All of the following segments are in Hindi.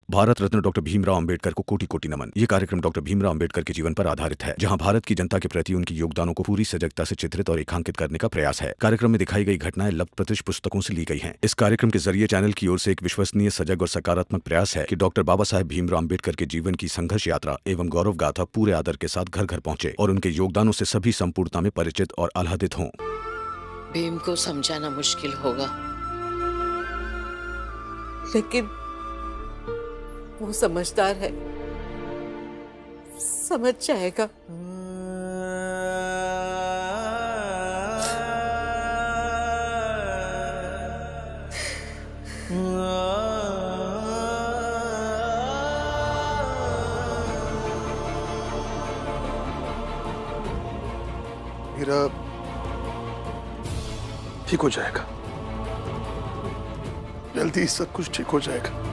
भारत रत्न डॉक्टर भीमराव अंबेडकर को कोटि कोटि नमन। ये कार्यक्रम डॉक्टर भीमराव अंबेडकर के जीवन पर आधारित है, जहां भारत की जनता के प्रति उनके योगदानों को पूरी सजगता से चित्रित और रेखांकित करने का प्रयास है। कार्यक्रम में दिखाई गई घटनाएं लब्ध पुस्तकों से ली गई हैं। इस कार्यक्रम के जरिए चैनल की ओर से एक विश्वसनीय, सजग और सकारात्मक प्रयास है कि डॉक्टर बाबा साहेब भीमराव अंबेडकर के जीवन की संघर्ष यात्रा एवं गौरव गाथा पूरे आदर के साथ घर घर पहुंचे और उनके योगदानों से सभी संपूर्णता में परिचित और आह्लादित हों। भीम को समझाना मुश्किल होगा, लेकिन वो समझदार है, समझ जाएगा। मेरा ठीक हो जाएगा, जल्दी सब कुछ ठीक हो जाएगा।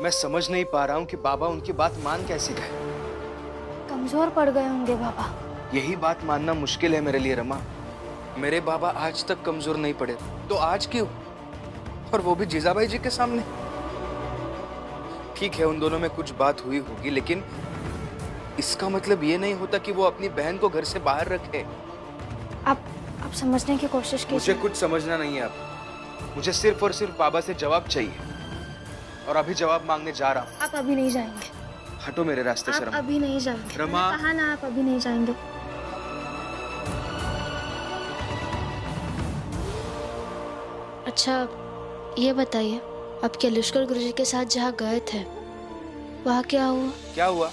मैं समझ नहीं पा रहा हूँ कि बाबा उनकी बात मान कैसे गए। कमजोर पड़ गए होंगे बाबा। यही बात मानना मुश्किल है मेरे लिए रमा। मेरे बाबा आज तक कमजोर नहीं पड़े, तो आज क्यों? और वो भी जीजाबाई जी के सामने। ठीक है, उन दोनों में कुछ बात हुई होगी, लेकिन इसका मतलब ये नहीं होता कि वो अपनी बहन को घर से बाहर रखे। आप समझने की कोशिश कीजिए। मुझे कुछ समझना नहीं है अब। मुझे सिर्फ और सिर्फ बाबा से जवाब चाहिए, और अभी जवाब मांगने जा रहा हूँ। आप अभी नहीं जाएंगे। हटो मेरे रास्ते से आप अभी नहीं जाएंगे। रमा, कहा ना, आप अभी नहीं जाएंगे। अच्छा ये बताइए, आप क्या लश्कर गुरुजी के साथ जहाँ गए थे वहाँ क्या हुआ? क्या हुआ?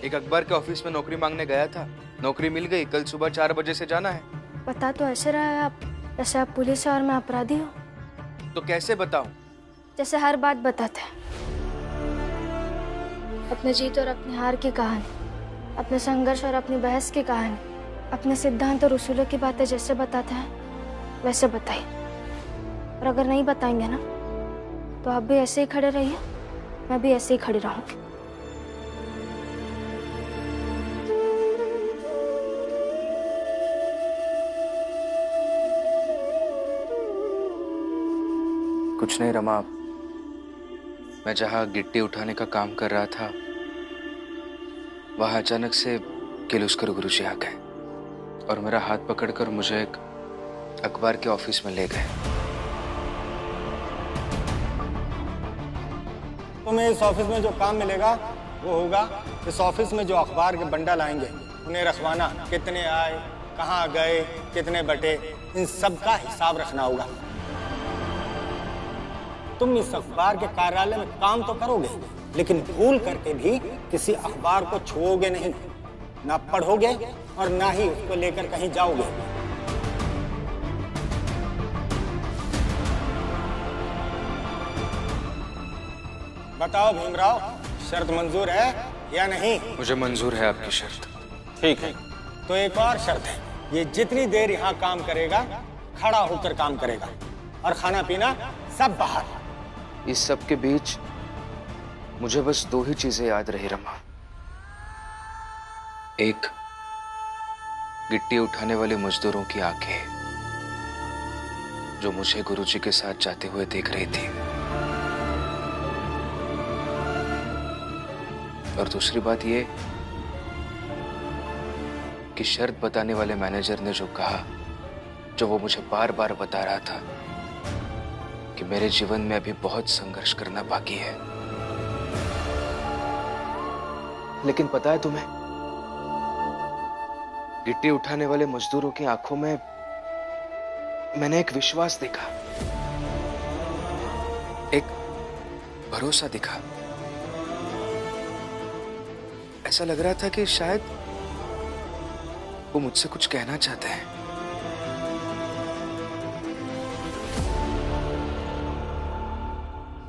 एक अखबार के ऑफिस में नौकरी मांगने गया था, नौकरी मिल गई। कल सुबह 4 बजे से जाना है। बता तो ऐसे रहा है आप जैसे आप पुलिस है और मैं अपराधी हूँ। तो कैसे बताऊं? जैसे हर बात बताते हैं, अपने जीत और अपनी हार की कहानी, अपने संघर्ष और अपनी बहस की कहानी, अपने सिद्धांत और उसूलों की बातें जैसे बताते हैं वैसे बताइए। और अगर नहीं बताएंगे ना तो आप भी ऐसे ही खड़े रहिए, मैं भी ऐसे ही खड़ी रहूंगी। कुछ नहीं रमा, मैं जहाँ गिट्टी उठाने का काम कर रहा था वहां अचानक से किलुस्कर गुरुजी आ गए और मेरा हाथ पकड़कर मुझे एक अखबार के ऑफिस में ले गए। तुम्हें इस ऑफिस में जो काम मिलेगा वो होगा, इस ऑफिस में जो अखबार के बंडल आएंगे उन्हें रखवाना, कितने आए, कहाँ गए, कितने बटे, इन सब का हिसाब रखना होगा। तुम इस अखबार के कार्यालय में काम तो करोगे, लेकिन भूल करके भी किसी अखबार को छुओगे नहीं, ना पढ़ोगे और ना ही उसको लेकर कहीं जाओगे। बताओ भीमराव, शर्त मंजूर है या नहीं? मुझे मंजूर है आपकी शर्त। ठीक है, तो एक और शर्त है, ये जितनी देर यहाँ काम करेगा खड़ा होकर काम करेगा और खाना पीना सब बाहर। इस सब के बीच मुझे बस 2 ही चीजें याद रही रमा। एक, गिट्टी उठाने वाले मजदूरों की आंखें जो मुझे गुरुजी के साथ जाते हुए देख रही थी, और दूसरी बात ये कि शर्त बताने वाले मैनेजर ने जो कहा, जो वो मुझे बार बार बता रहा था कि मेरे जीवन में अभी बहुत संघर्ष करना बाकी है। लेकिन पता है तुम्हें, गिट्टी उठाने वाले मजदूरों की आंखों में मैंने एक विश्वास देखा, एक भरोसा दिखा। ऐसा लग रहा था कि शायद वो मुझसे कुछ कहना चाहते हैं।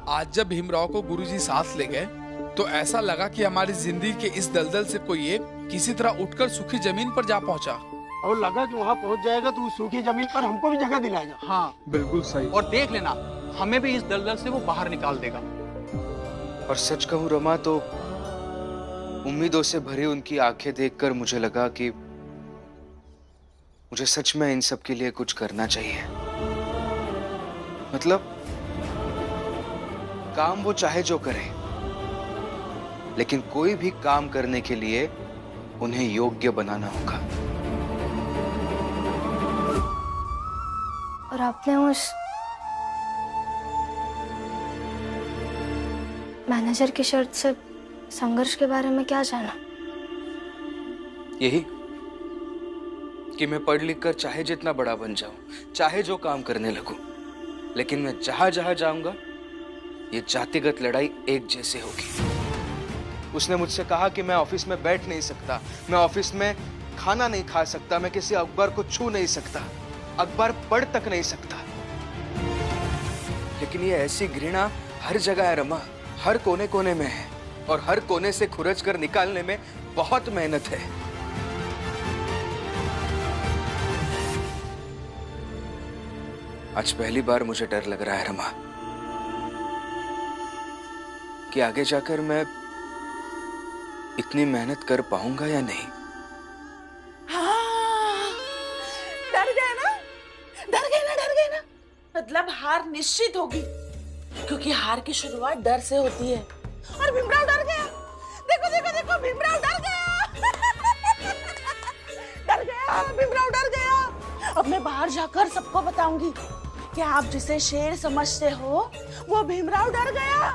आज जब भीमराव को गुरुजी साथ ले गए तो ऐसा लगा कि हमारी जिंदगी के इस दलदल से कोई एक किसी तरह उठकर सूखी जमीन पर जा पहुंचा। और लगा कि वहाँ पहुँच जाएगा तो उस सूखी जमीन पर हमको भी जगह दिलाएगा। हाँ बिल्कुल सही। और देख लेना, हमें भी इस दलदल से वो बाहर निकाल देगा। और सच कहूं रमा तो उम्मीदों से भरी उनकी आंखें देखकर मुझे लगा कि मुझे सच में इन सब के लिए कुछ करना चाहिए। मतलब काम वो चाहे जो करे, लेकिन कोई भी काम करने के लिए उन्हें योग्य बनाना होगा। और आपने उस मैनेजर की शर्त से संघर्ष के बारे में क्या जाना? यही कि मैं पढ़ लिख कर चाहे जितना बड़ा बन जाऊं, चाहे जो काम करने लगूं, लेकिन मैं जहां जहां जाऊंगा ये जातिगत लड़ाई एक जैसे होगी। उसने मुझसे कहा कि मैं ऑफिस में बैठ नहीं सकता, मैं ऑफिस में खाना नहीं खा सकता, मैं किसी अखबार को छू नहीं सकता, अखबार पढ़ तक नहीं सकता। लेकिन ये ऐसी घृणा हर जगह है रमा, हर कोने कोने में है, और हर कोने से खुरच कर निकालने में बहुत मेहनत है। आज पहली बार मुझे डर लग रहा है रमा कि आगे जाकर मैं इतनी मेहनत कर पाऊंगा या नहीं। हाँ, डर गए ना, डर गए ना, डर गए ना। मतलब हार निश्चित होगी, क्योंकि हार की शुरुआत डर से होती है। और भीमराव डर गया। देखो देखो देखो, भीमराव डर गया। डर गया, भीमराव डर गया। अब मैं बाहर जाकर सबको बताऊंगी कि आप जिसे शेर समझते हो वो भीमराव डर गया,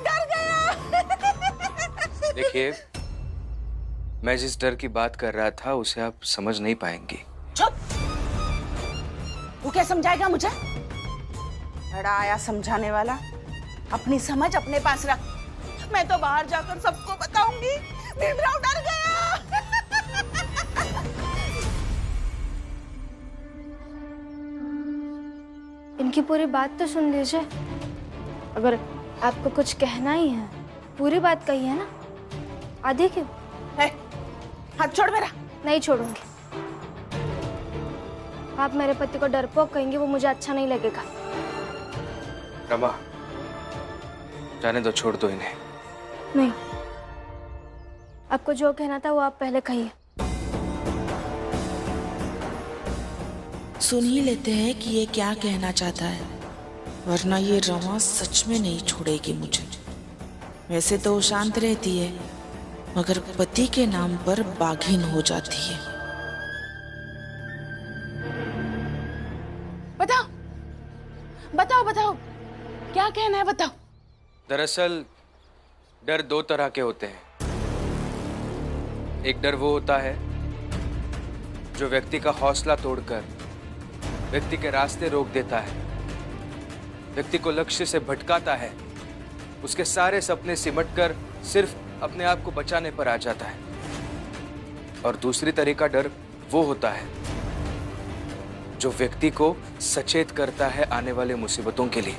डर गया। देखिए, मैं जिस डर की बात कर रहा था उसे आप समझ नहीं पाएंगी। चुप! तू क्या समझाएगा मुझे? बड़ा आया समझाने वाला। अपनी समझ अपने पास रख। मैं तो बाहर जाकर सबको बताऊंगी भीमराव डर गया। इनकी पूरी बात तो सुन लीजिए। अगर आपको कुछ कहना ही है, पूरी बात कही है ना, आधी क्यों? हाथ छोड़ मेरा। नहीं छोड़ूंगी। आप मेरे पति को डरपोक कहेंगे, वो मुझे अच्छा नहीं लगेगा। रमा, जाने दो, छोड़ दो इन्हें। नहीं, आपको जो कहना था वो आप पहले कहिए। सुन ही लेते हैं कि ये क्या कहना चाहता है, वरना ये रमा सच में नहीं छोड़ेगी मुझे। वैसे तो वो शांत रहती है, मगर पति के नाम पर बाघिन हो जाती है। बताओ बताओ बताओ, क्या कहना है, बताओ। दरअसल डर दो तरह के होते हैं। एक डर वो होता है जो व्यक्ति का हौसला तोड़कर व्यक्ति के रास्ते रोक देता है, व्यक्ति को लक्ष्य से भटकाता है, उसके सारे सपने सिमटकर सिर्फ अपने आप को बचाने पर आ जाता है। और दूसरी तरह का डर वो होता है जो व्यक्ति को सचेत करता है आने वाले मुसीबतों के लिए,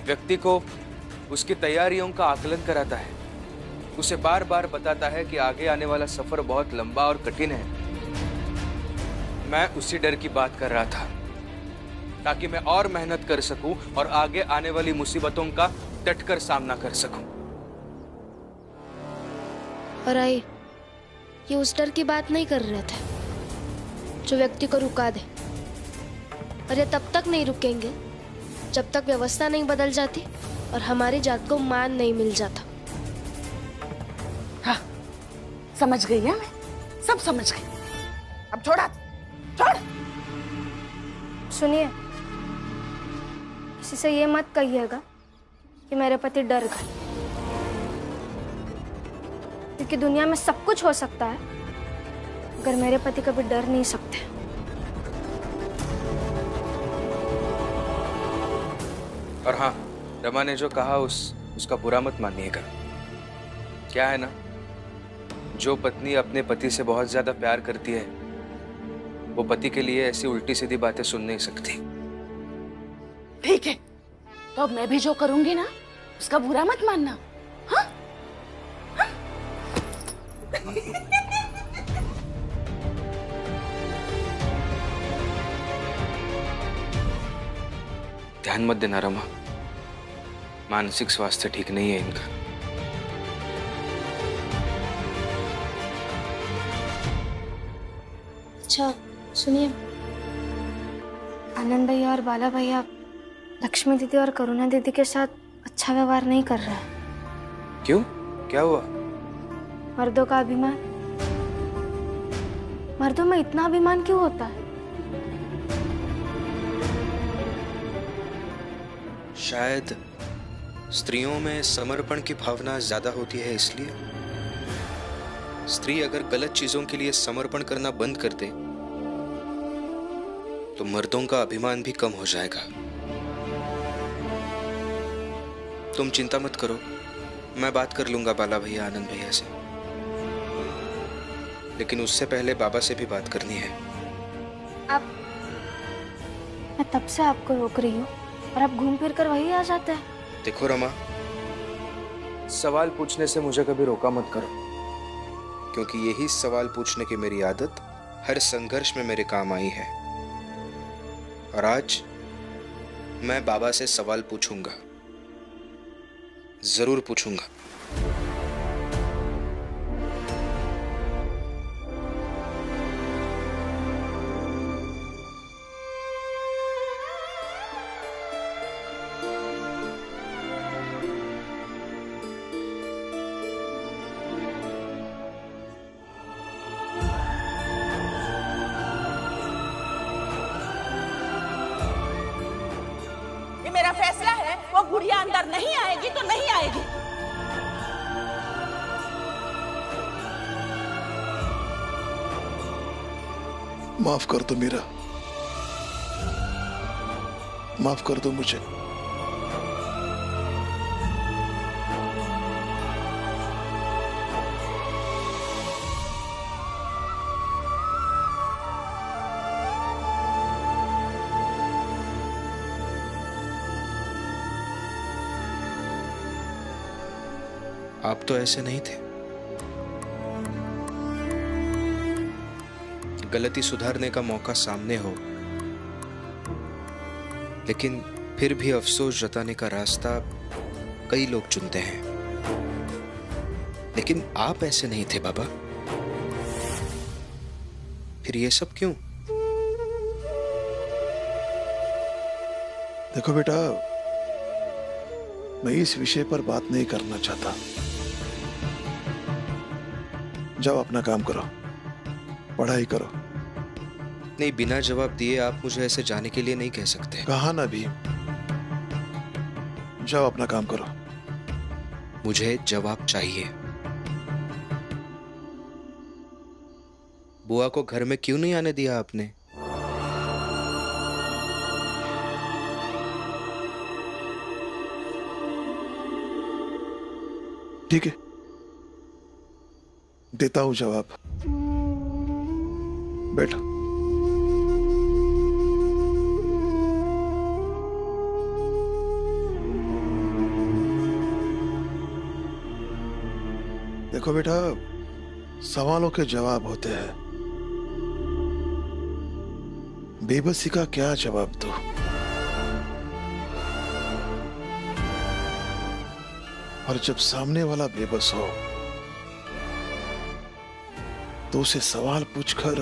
व्यक्ति को उसकी तैयारियों का आकलन कराता है, उसे बार बार बताता है कि आगे आने वाला सफर बहुत लंबा और कठिन है। मैं उसी डर की बात कर रहा था, ताकि मैं और मेहनत कर सकूं और आगे आने वाली मुसीबतों का डटकर सामना कर सकूं। और आई, ये उस डर की बात नहीं कर रहे थे जो व्यक्ति को रुका दे। और ये तब तक नहीं रुकेंगे जब तक व्यवस्था नहीं बदल जाती और हमारी जात को मान नहीं मिल जाता। हाँ, समझ गई है, मैं सब समझ गई। अब छोड़ा, छोड़। सुनिए, किसी से ये मत कहिएगा कि मेरे पति डर गए, क्योंकि दुनिया में सब कुछ हो सकता है, मगर मेरे पति कभी डर नहीं सकते। और हाँ, रमा ने जो कहा उसका बुरा मत मानिएगा। क्या है ना, जो पत्नी अपने पति से बहुत ज्यादा प्यार करती है वो पति के लिए ऐसी उल्टी सीधी बातें सुन नहीं सकती। ठीक है, तो अब मैं भी जो करूंगी ना उसका बुरा मत मानना। हाँ? हाँ? ध्यान मत देना रमा, मानसिक स्वास्थ्य ठीक नहीं है इनका। अच्छा सुनिए, आनंद भैया और बाला भैया लक्ष्मी दीदी और करुणा दीदी के साथ अच्छा व्यवहार नहीं कर रहे हैं। क्यों, क्या हुआ? मर्दों का अभिमान, मर्दों में इतना अभिमान क्यों होता है? शायद स्त्रियों में समर्पण की भावना ज्यादा होती है, इसलिए। स्त्री अगर गलत चीजों के लिए समर्पण करना बंद कर दे तो मर्दों का अभिमान भी कम हो जाएगा। तुम चिंता मत करो, मैं बात कर लूंगा बाला भैया, आनंद भैया से। लेकिन उससे पहले बाबा से भी बात करनी है। मैं तब से आपको रोक रही हूँ और आप घूम फिर कर वही आ जाते हैं। देखो रमा, सवाल पूछने से मुझे कभी रोका मत करो, क्योंकि यही सवाल पूछने की मेरी आदत हर संघर्ष में मेरे काम आई है। और आज मैं बाबा से सवाल पूछूंगा, जरूर पूछूंगा। मेरा फैसला है, वो गुड़िया अंदर नहीं आएगी तो नहीं आएगी। माफ कर दो मीरा, माफ कर दो मुझे। आप तो ऐसे नहीं थे। गलती सुधारने का मौका सामने हो, लेकिन फिर भी अफसोस जताने का रास्ता कई लोग चुनते हैं। लेकिन आप ऐसे नहीं थे बाबा। फिर ये सब क्यों? देखो बेटा, मैं इस विषय पर बात नहीं करना चाहता। जाओ अपना काम करो, पढ़ाई करो। नहीं, बिना जवाब दिए आप मुझे ऐसे जाने के लिए नहीं कह सकते। कहा ना भी, जाओ अपना काम करो। मुझे जवाब चाहिए। बुआ को घर में क्यों नहीं आने दिया आपने? ठीक है, देता हूं जवाब। बैठो। देखो बेटा, सवालों के जवाब होते हैं, बेबसी का क्या जवाब दो? और जब सामने वाला बेबस हो तो उसे सवाल पूछकर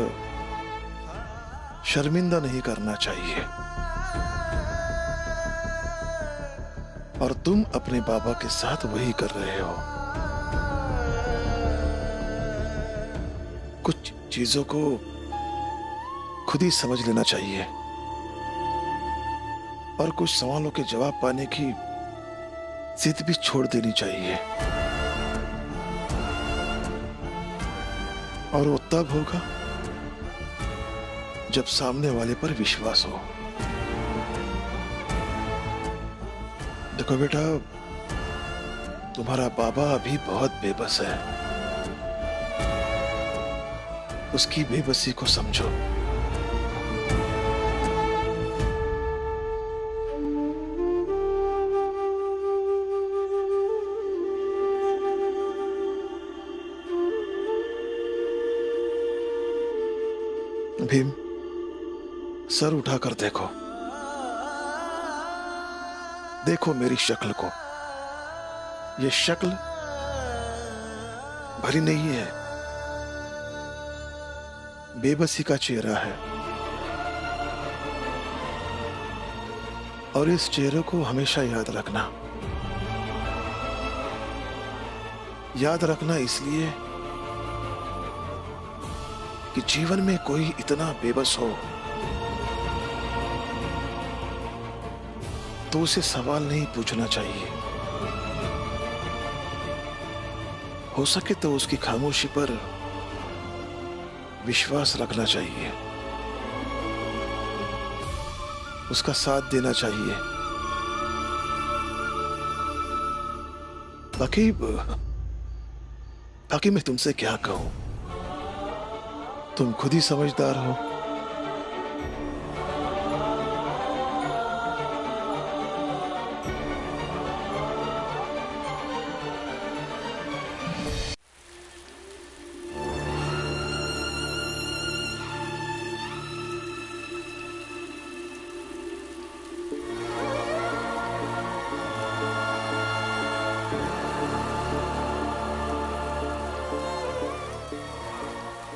शर्मिंदा नहीं करना चाहिए। और तुम अपने बाबा के साथ वही कर रहे हो। कुछ चीजों को खुद ही समझ लेना चाहिए और कुछ सवालों के जवाब पाने की जिद भी छोड़ देनी चाहिए। और वो तब होगा जब सामने वाले पर विश्वास हो। देखो बेटा, तुम्हारा बाबा अभी बहुत बेबस है। उसकी बेबसी को समझो। भीम, सर उठाकर देखो, देखो मेरी शक्ल को। ये शक्ल भरी नहीं है, बेबसी का चेहरा है। और इस चेहरे को हमेशा याद रखना। याद रखना इसलिए कि जीवन में कोई इतना बेबस हो तो उसे सवाल नहीं पूछना चाहिए। हो सके तो उसकी खामोशी पर विश्वास रखना चाहिए, उसका साथ देना चाहिए। बाकी मैं तुमसे क्या कहूं, तुम खुद ही समझदार हो।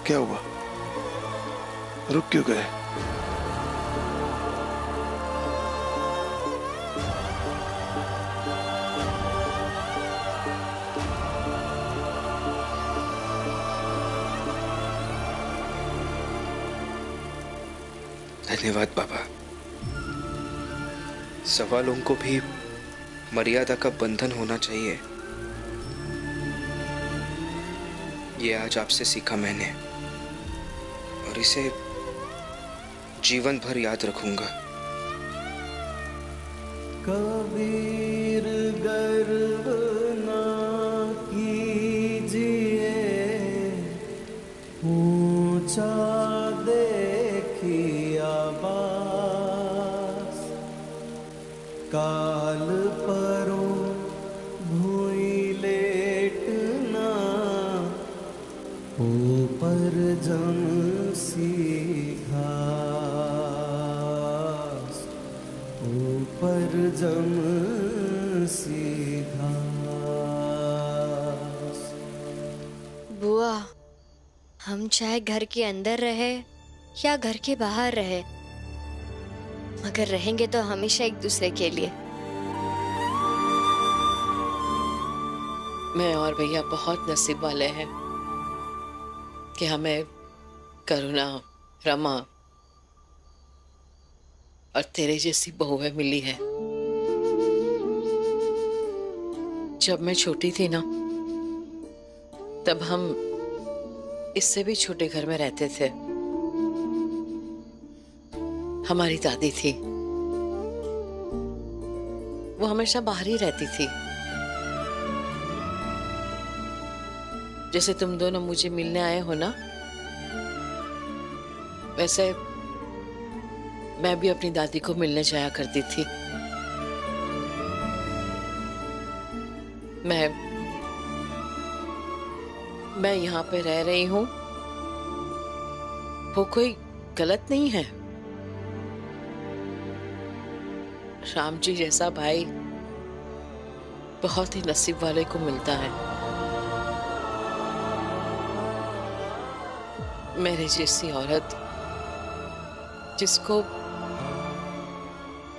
क्या हुआ, रुक क्यों गए? धन्यवाद बाबा। सवालों को भी मर्यादा का बंधन होना चाहिए, ये आज आपसे सीखा मैंने और इसे जीवन भर याद रखूंगा। कबीर गर्व ना कीजिए, ऊंचा देखिया बास, काल परों भूई लेटना, ऊपर जम सीखा, ऊपर जम सीखा। बुआ, हम चाहे घर के अंदर रहे या घर के बाहर रहे, मगर रहेंगे तो हमेशा एक दूसरे के लिए। मैं और भैया बहुत नसीब वाले हैं कि हमें करुणा, रमा और तेरे जैसी बहुएं मिली है। जब मैं छोटी थी ना, तब हम इससे भी छोटे घर में रहते थे। हमारी दादी थी, वो हमेशा बाहर ही रहती थी। जैसे तुम दोनों मुझे मिलने आए हो ना, वैसे मैं भी अपनी दादी को मिलने जाया करती थी। मैं यहाँ पे रह रही हूँ, वो कोई गलत नहीं है। श्याम जी जैसा भाई बहुत ही नसीब वाले को मिलता है। मेरे जैसी औरत जिसको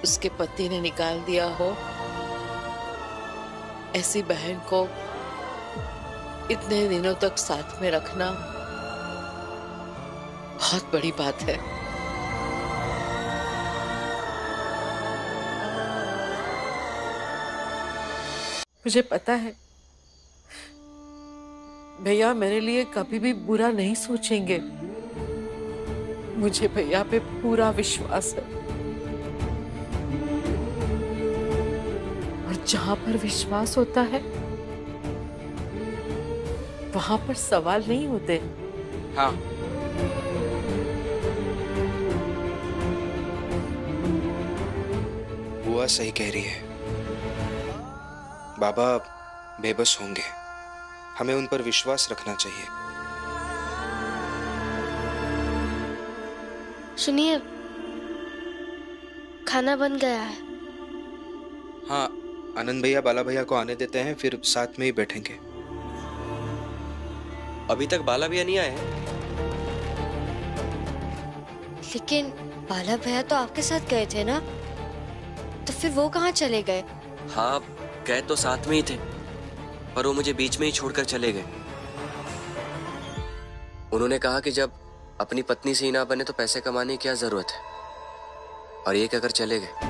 उसके पति ने निकाल दिया हो, ऐसी बहन को इतने दिनों तक साथ में रखना बहुत बड़ी बात है। मुझे पता है भैया मेरे लिए कभी भी बुरा नहीं सोचेंगे। मुझे भैया पे पूरा विश्वास है, और जहां पर विश्वास होता है वहां पर सवाल नहीं होते। हाँ, बुआ सही कह रही है। बाबा बेबस होंगे, हमें उन पर विश्वास रखना चाहिए। सुनिए, खाना बन गया है। हाँ, आनंद भैया बाला भैया को आने देते हैं, फिर साथ में ही बैठेंगे। अभी तक बाला भैया नहीं आए हैं। लेकिन बाला भैया तो आपके साथ गए थे ना, तो फिर वो कहाँ चले गए? हाँ, गए तो साथ में ही थे, पर वो मुझे बीच में ही छोड़कर चले गए। उन्होंने कहा कि जब अपनी पत्नी से ही ना बने तो पैसे कमाने की क्या जरूरत है, और ये कहकर चले गए।